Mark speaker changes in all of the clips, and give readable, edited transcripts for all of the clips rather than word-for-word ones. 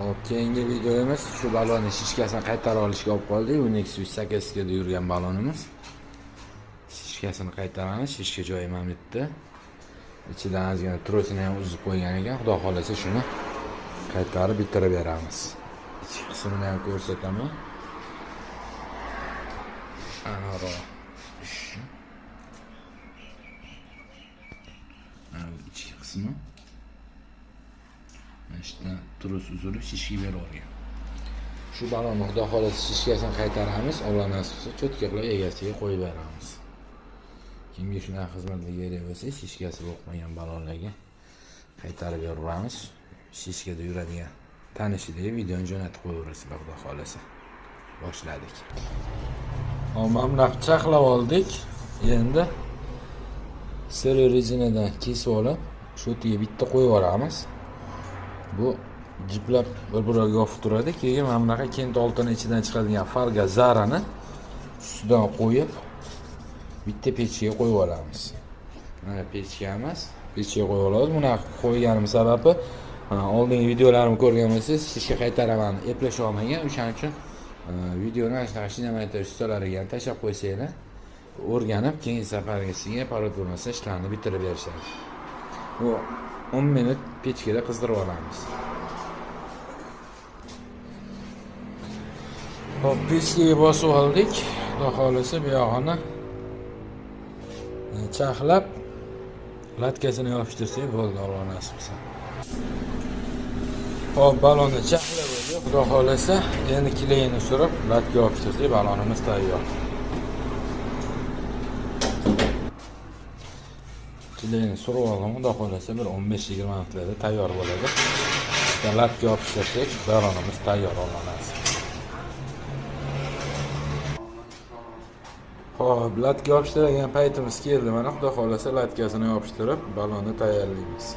Speaker 1: Hop, keyingi videomiz shu balonni shishkasini qaytarib olishga olib qoldik. Unix 108 ga yurgan balonimiz. Shishkasini qaytaramiz. Shishka joyi ham bitdi. Ichidan ozgina trosini ham uzib qo'ygan ekan. Xudo xolasa shuni qaytarib bitirib beramiz. Ichki qismini ham ko'rsataman. Ana ro. Ichki qismi. Mana turus uzilib shishga beravergan. Shu balonni xudo xolasa shishkasini qaytaramiz. Alloh nasib qilsa cho'tka qilib egasiga qo'yib beramiz. Kimga shunaqa xizmatlar kerak bo'lsa, shishkasi bo'lmagan balonlarga qaytarib beramiz. Shishkada yuradigan tanishidagi videoni jo'natib qo'yaverasizlar xudo xolasa. Boshladik. Mana bunaqa chaqlab oldik. Endi seri rezinadan kesib olib, shu yerga bitta qo'yib yuboramiz. Bu jiplab bir-biriga yopib turadi. Keyin mana bunaqa kent oltini ichidan chiqadigan farga zarani ustidan qo'yib bitta pechga qo'yib olamiz. Mana pechga emas, pechga qo'yib olamiz. Buni qo'yganim sababi oldingi videolarimni ko'rgan bo'lsangiz, shishka qaytaraman eplasha olmagan. O'shaning uchun videoni mana shinamaytar ustalariga ham tashlab qo'ysanglar, o'rganib keyin safarga sizga aparat bo'lmasa ishlarni bitirib berishadi. Bu 10 minut pechkada qizdirib olamiz. Hop, pechkaga bosib oldik. Xudo xolasa bu yog'ini chaqlab latkasini yopishtirsak bo'ldi, Alloh nasib qilsa. Hop, balonni chaqlab oldik. Xudo xolasa endi kilayini surib latka yopishtirsak balonimiz tayyor. Kilayini surib oldim. Xudo xolasa bir 15-20 minutlarda tayyor bo'ladi. Latka yopishtirsak balonimiz tayyor, Alloh nasib. Hop, latka yopishtirgan paytimiz keldi. Mana xudo xolasa latkasini yopishtirib balonni tayyorlaymiz.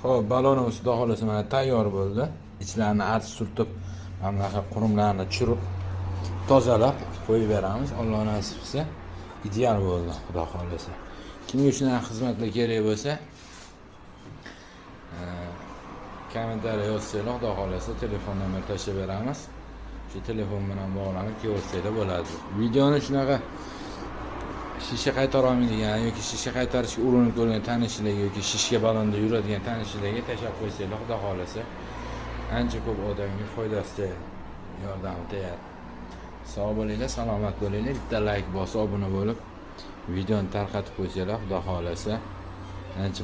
Speaker 1: Hop, balonimiz xudo xolasa mana tayyor bo'ldi. Ichlarini artib surtib, mana bunaqa qurumlarni tushirib, tozalab qo'yib beramiz. Alloh nasib qilsa ideal bo'ldi, xudo xolasa. Kimga shunaqa xizmatlar kerak bo'lsa, kommentariya yozsanglar, xudo xolasa telefon nomer tashlab beramiz. Shu telefon bilan bog'lanib ko'rsanglar bo'ladi. Videoni shunaqa shisha qaytara olmaydigan yoki shisha qaytarishga urinib ko'rgan tanishlarga yoki shishga balonda yuradigan tanishlarga tashlab qo'ysanglar, xudo xolasa ancha ko'p odamga foydasi yordami tegadi. Sog' bo'linglar, salomat bo'linglar. Bitta like bosib, obuna bo'lib, videoni tarqatib qo'ysanglar, xudo xolasa ancha